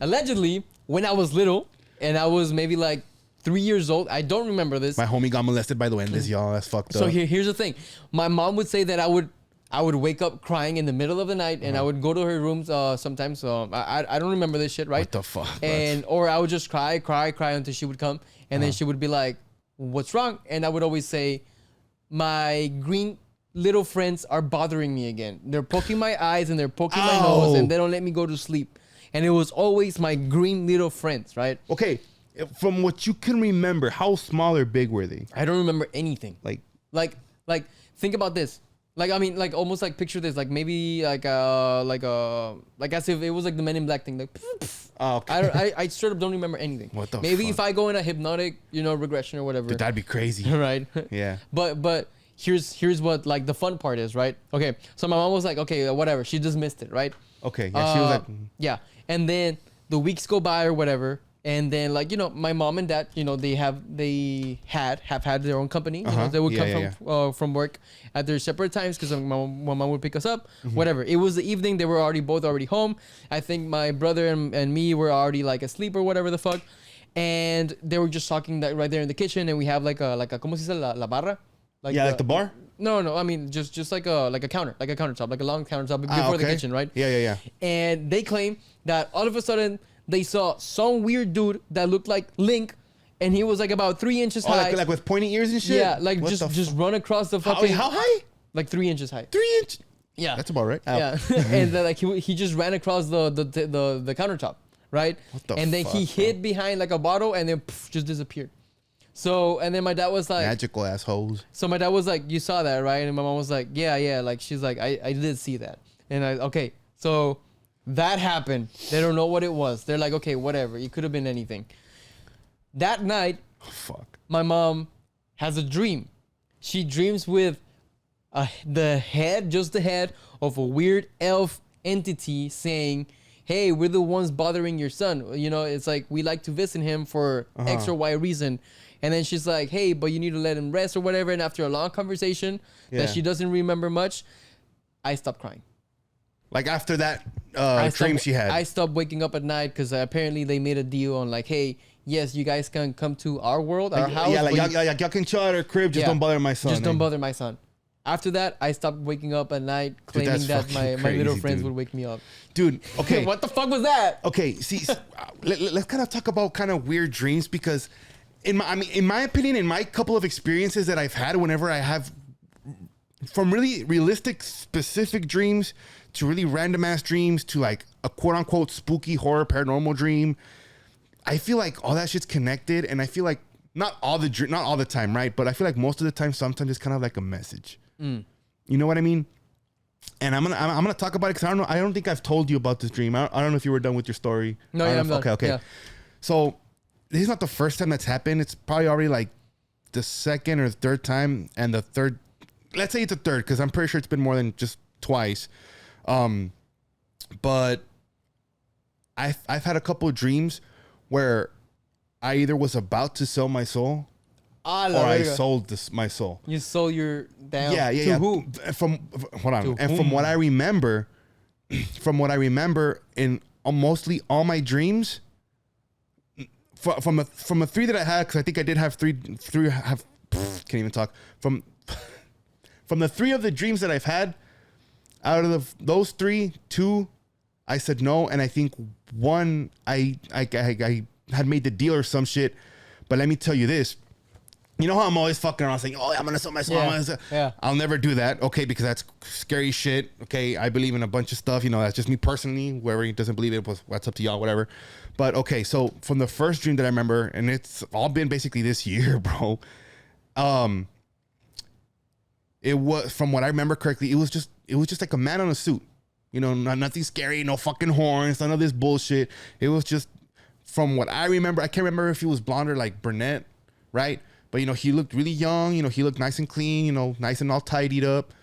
allegedly, when I was little, and I was maybe like 3 years old, I don't remember this. My homie got molested by the duendes, y'all. That's fucked up. So here's the thing. My mom would say that I would wake up crying in the middle of the night, and I would go to her rooms sometimes. I don't remember this shit, right? What the fuck? Or I would just cry until she would come, and then she would be like, "What's wrong?" And I would always say, "My green little friends are bothering me again. They're poking my eyes and they're poking my nose, and they don't let me go to sleep." And it was always my green little friends, right? Okay, from what you can remember, how small or big were they? I don't remember anything. Like Think about this. Like, I mean, like, almost like picture this. Like, maybe like as if it was like the Men in Black thing. Like, oh, okay. I straight up don't remember anything. What the Maybe fuck? if I go in a hypnotic, regression or whatever. Dude, that'd be crazy. Right? Yeah. But here's what like the fun part is, right? Okay, so my mom was like, okay, whatever. She dismissed it, right? Okay. Yeah, she was like, yeah. And then the weeks go by or whatever. And then, like, my mom and dad, they have had their own company. They would come from work at their separate times because my mom would pick us up, whatever. It was the evening. They were both already home. I think my brother and me were already, like, asleep or whatever the fuck. And they were just talking right there in the kitchen. And we have, like a ¿cómo se dice? La barra? Like the bar? No. I mean, just like a countertop, like a long countertop before the kitchen, right? Yeah. And they claim that all of a sudden they saw some weird dude that looked like Link, and he was like about 3 inches high. Like with pointy ears and shit? Yeah, like just run across the fucking. How high? Like 3 inches high. 3 inch? Yeah, that's about right. Yeah, and then, like he just ran across the countertop, right? What the and then he hid behind like a bottle, and then just disappeared. So, and then my dad was like, magical assholes. So my dad was like, "You saw that, right?" And my mom was like, "Yeah." Like, she's like, I did see that. And okay, so that happened. They don't know what it was. They're like, okay, whatever. It could have been anything. That night, my mom has a dream. She dreams with the head of a weird elf entity saying, "Hey, we're the ones bothering your son. It's like we like to visit him for X or Y reason." And then she's like, "Hey, but you need to let him rest or whatever." And after a long conversation that she doesn't remember much, I stopped crying. Like after that dream she had. I stopped waking up at night because apparently they made a deal on like, "Hey, yes, you guys can come to our world, our house. Yeah, like y'all can chill at our crib. Just don't bother my son. Just don't bother my son." After that, I stopped waking up at night claiming that my little friends would wake me up. Dude, okay. What the fuck was that? Okay, see, let's kind of talk about kind of weird dreams because in my opinion, in my couple of experiences that I've had whenever I have from really realistic, specific dreams to really random ass dreams to like a quote unquote spooky horror paranormal dream, I feel like all that shit's connected, and I feel like not all the time, right? But I feel like most of the time, sometimes it's kind of like a message. You know what I mean? And I'm gonna talk about it because I don't think I've told you about this dream. I don't know if you were done with your story. No, yeah, I'm done. Okay. Yeah. So this is not the first time that's happened. It's probably already like the second or third time, and the third. Let's say it's a third because I'm pretty sure it's been more than just twice. But I've had a couple of dreams where I either was about to sell my soul or I sold my soul. You sold your damn. Yeah. To who? Hold on. And from what I remember, in mostly all my dreams, from the three that I had, because I think I did have three. Can't even talk. From the three of the dreams that I've had, out of those three, two, I said no, and I think one I had made the deal or some shit. But let me tell you this. You know how I'm always fucking around saying, "Oh, I'm gonna sell my soul." Yeah. I'll never do that, okay? Because that's scary shit. Okay, I believe in a bunch of stuff. That's just me personally. Whoever doesn't believe it, that's up to y'all, whatever. But okay, so from the first dream that I remember, and it's all been basically this year, bro. It was, from what I remember correctly, it was just like a man in a suit. Nothing scary, no fucking horns, none of this bullshit. It was just, from what I remember, I can't remember if he was blonde or like brunette, right? But, he looked really young. He looked nice and clean, nice and all tidied up.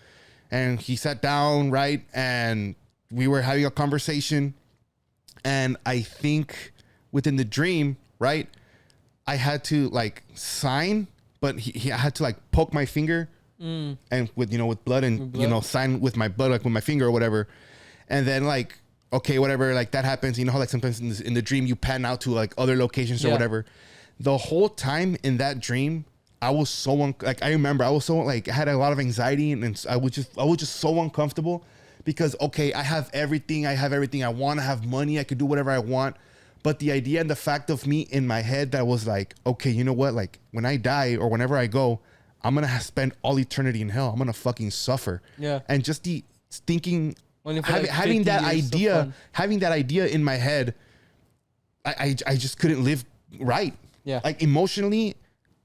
And he sat down, right? And we were having a conversation. And I think within the dream, right, I had to like sign, but I had to like poke my finger and with blood and, sign with my blood, like with my finger or whatever. And then like okay, whatever, like that happens. You know how like sometimes in the dream you pan out to like other locations or Yeah. whatever. The whole time in that dream, I was so like I remember I was so like I had a lot of anxiety and I was just so uncomfortable because okay, I have everything I want, I have money, I could do whatever I want. But the idea and the fact of me in my head that was like, okay, you know what? Like when I die or whenever I go, I'm gonna spend all eternity in hell. I'm gonna fucking suffer. Yeah. And just the thinking, Only for, like, having 50 that years of idea, fun. having that idea in my head, I just couldn't live right. Yeah. Like emotionally,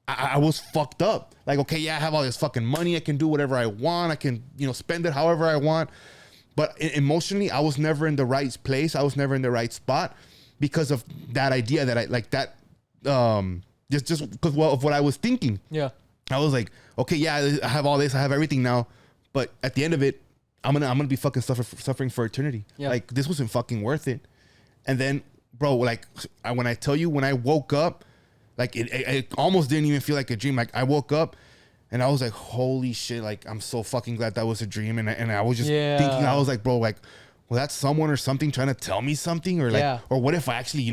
I was fucked up. Like, okay, yeah, I have all this fucking money. I can do whatever I want. I can, spend it however I want. But emotionally, I was never in the right place. I was never in the right spot because of that idea that I like that, just because of what I was thinking. Yeah. I was like, okay, yeah, I have all this. I have everything now. But at the end of it, I'm gonna be fucking suffering for eternity. Yeah. Like this wasn't fucking worth it. And then, bro, like when I tell you, when I woke up, like it almost didn't even feel like a dream. Like I woke up and I was like, holy shit, like I'm so fucking glad that was a dream. And I was just thinking, I was like, bro, like, well, that's someone or something trying to tell me something, or like, or what if I actually,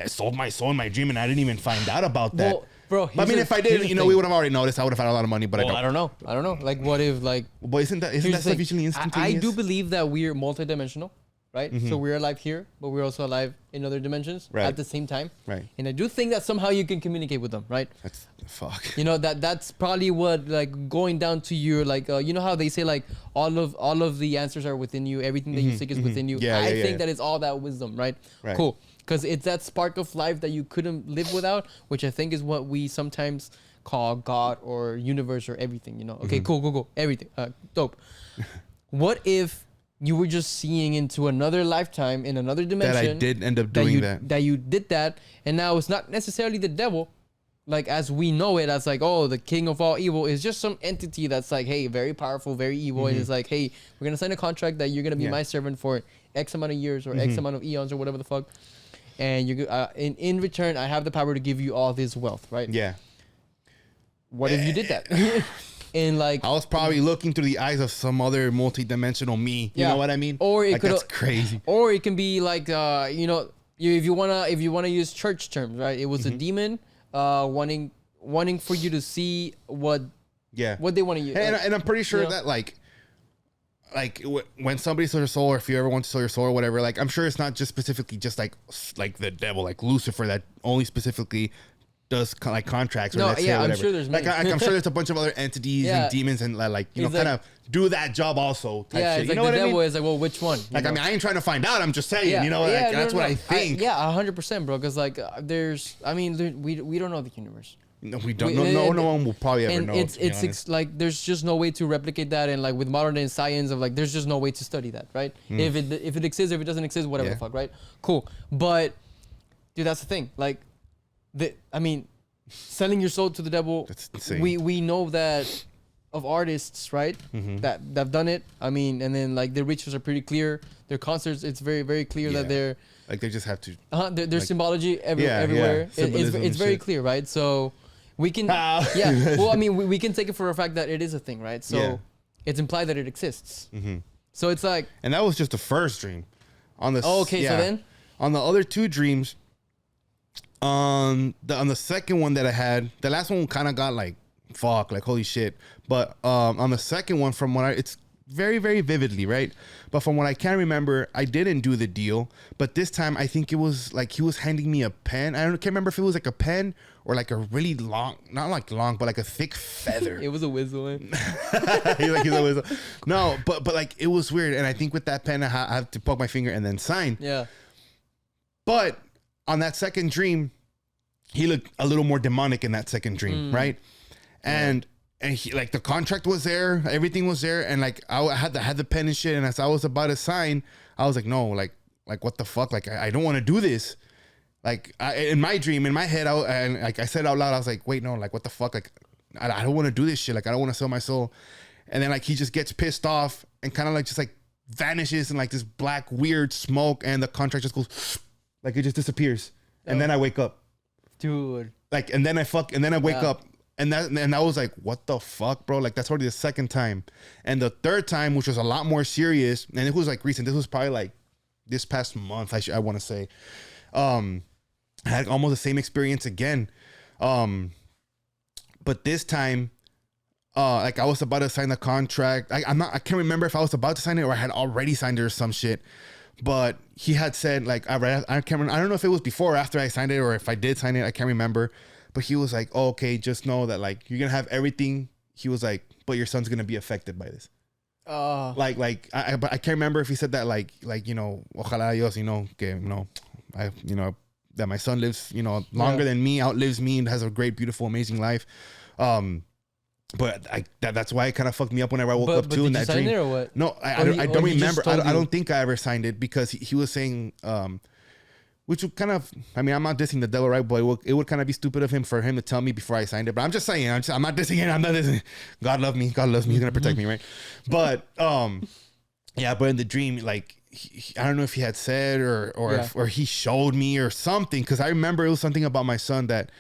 sold my soul in my dream and I didn't even find out about that. Well, bro, but I mean, if I did, we would have already noticed. I would have had a lot of money, but I don't know. Like, what if, like, but isn't that here's the stuff thing. usually I instantaneous? do believe that we're multidimensional, right? So we're alive here, but we're also alive in other dimensions Right. at the same time. Right. And I do think that somehow you can communicate with them, right? That's fuck. That's probably what, like, going down to your, like, you know how they say, like, all of the answers are within you, everything that you seek is within you. Yeah, I yeah, think yeah. that it's all that wisdom, right? Right. Cool. Because it's that spark of life that you couldn't live without, which I think is what we sometimes call God or universe or everything, Okay, cool. Everything. Dope. What if you were just seeing into another lifetime in another dimension? That I did end up doing that. That you did that, and now it's not necessarily the devil, like as we know it, as like, oh, the king of all evil is just some entity that's like, hey, very powerful, very evil, and it's like, hey, we're gonna sign a contract that you're gonna be my servant for X amount of years or X amount of eons or whatever the fuck, and you in return, I have the power to give you all this wealth, right? Yeah. What if you did that? And like, I was probably looking through the eyes of some other multi-dimensional me. You know what I mean? Or it like, could, that's crazy. Or it can be like, if you wanna use church terms, right? It was a demon, wanting for you to see what they want to use. And I'm pretty sure that like when somebody sells their soul, or if you ever want to sell your soul or whatever, like I'm sure it's not just specifically just like the devil, like Lucifer, that only specifically does like contracts or let's say I'm whatever. sure there's like many. I'm sure there's a bunch of other entities and demons and like It's kind like- of do that job also type yeah, shit. it's You like know the what I devil mean? is like, well, which one? Like I mean, I ain't trying to find out. I'm just saying. That's what I think. 100%, bro. Because like, we don't know the universe. No, we don't. No one will probably ever And know. it's like there's just no way to replicate that, and like with modern day science of like there's just no way to study that, right? If it exists, if it doesn't exist, whatever the fuck, right? Cool. But dude, that's the thing. Like, selling your soul to the devil. That's insane. We know that of artists, right? That have done it. I mean, and then like their rituals are pretty clear. Their concerts, it's very very clear that they're like they just have to. there's symbology everywhere. Symbolism It's and very shit. clear, right? So we can, Well, I mean, we can take it for a fact that it is a thing, right? So it's implied that it exists. So it's like, And that was just the first dream. On the so then on the other two dreams, on the second one that I had, the last one kind of got like fuck, like holy shit. But on the second one, from what it's very very vividly, right? But from what I can remember, I didn't do the deal. But this time, I think it was like he was handing me a pen. Can't remember if it was like a pen or like a really long, not like long, but like a thick feather. it was a whistle. He's always no, but like it was weird. And I think with that pen, I have to poke my finger and then sign. Yeah. But on that second dream, he looked a little more demonic in that second dream, right? And he, like the contract was there, everything was there, and like I had the pen and shit. And as I was about to sign, I was like, no, like what the fuck? Like I don't want to do this. Like in my dream, in my head, and like I said out loud, I was like, wait, no, like what the fuck? Like I don't want to do this shit. Like I don't want to sell my soul. And then like he just gets pissed off and kind of like just like vanishes in like this black weird smoke, and the contract just goes like it just disappears. And then I wake up. Dude. Like and then I wake up. And I was like, what the fuck, bro? Like that's already the second time. And the third time, which was a lot more serious, and it was like recent. This was probably like this past month, I want to say, I had almost the same experience again. But this time, like I was about to sign the contract. I can't remember if I was about to sign it or I had already signed it or some shit. But he had said, like, I can't remember, I don't know if it was before or after I signed it or if I did sign it. I can't remember. But he was like, oh, okay, just know that, like, you're going to have everything. He was like, but your son's going to be affected by this. I can't remember if he said that, like, you know, ojalá Dios, you know, que, you know, that my son lives, you know, longer than me, outlives me, and has a great, beautiful, amazing life. But that's why it kind of fucked me up whenever I woke up too in that dream. Did you sign it or what? No, I don't remember. I don't think I ever signed it because he was saying, which would kind of, I mean, I'm not dissing the devil, right? But it would kind of be stupid of him for him to tell me before I signed it. But I'm just saying, I'm not dissing it. I'm not dissing. God loves me. God loves me. He's gonna protect me, right? But yeah. But in the dream, like, I don't know if he had said or he showed me or something, because I remember it was something about my son that.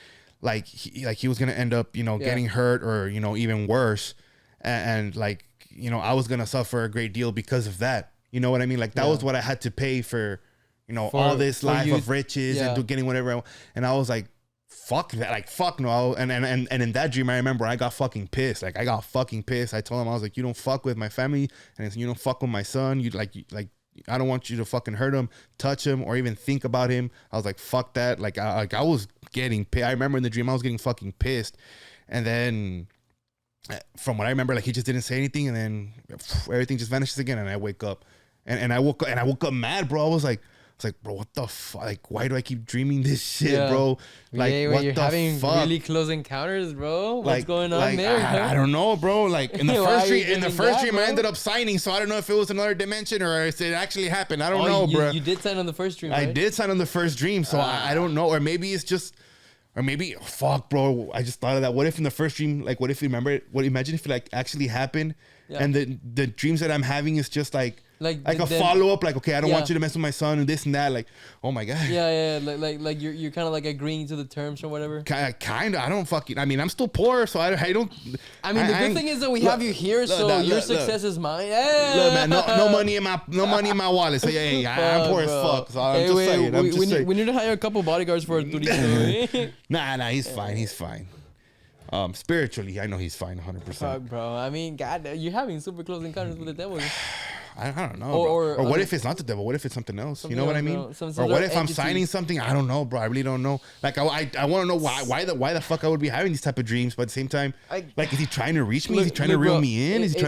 Like he was gonna end up, you know, getting hurt or, you know, even worse, and like, you know, I was gonna suffer a great deal because of that. You know what I mean? Like that was what I had to pay for, you know, all this life of riches and getting whatever. And I was like, fuck that, like fuck no. And in that dream, I remember I got fucking pissed. Like I got fucking pissed. I told him, I was like, you don't fuck with my family, and you don't fuck with my son. You like. I don't want you to fucking hurt him, touch him, or even think about him. I was like, fuck that. Like I was getting pissed. I remember in the dream I was getting fucking pissed. And then from what I remember, like he just didn't say anything, and then everything just vanishes again, and I wake up. And I woke up mad, bro. I was like, bro, what the fuck? Like, why do I keep dreaming this shit, bro? Like, what you're the having fuck? Really close encounters, bro. What's like, going on there? I don't know, bro. Like in the first dream, bro? I ended up signing, so I don't know if it was another dimension or if it actually happened. I don't know, bro. You did sign on the first dream, right? I did sign on the first dream, so I don't know, or maybe it's just. Or maybe, fuck, bro. I just thought of that. What if in the first dream, like, what if you remember it? Imagine if it like actually happened, and the dreams that I'm having is just like a follow up. Like, okay, I don't want you to mess with my son and this and that. Like, oh my god. Yeah. Like you're kind of like agreeing to the terms or whatever. Kind of. I don't fucking. I mean, I'm still poor, so I don't. I mean, the good thing is that we have you here, so your success is mine. Yeah. Look, man, no money in my wallet. So yeah, I'm poor as fuck. So I'm just saying. We need to hire a couple bodyguards for Arturito. Nah, he's fine. He's fine. Spiritually, I know he's fine 100%. Fuck, bro. I mean, God, you're having super close encounters with the devil. I don't know. Or what if it's not the devil? What if it's something else? You know what I mean? Or what if I'm signing something? I don't know, bro. I really don't know. Like I want to know why the fuck I would be having these type of dreams, but at the same time, like, is he trying to reach me? Is he trying to reel me in? Is he trying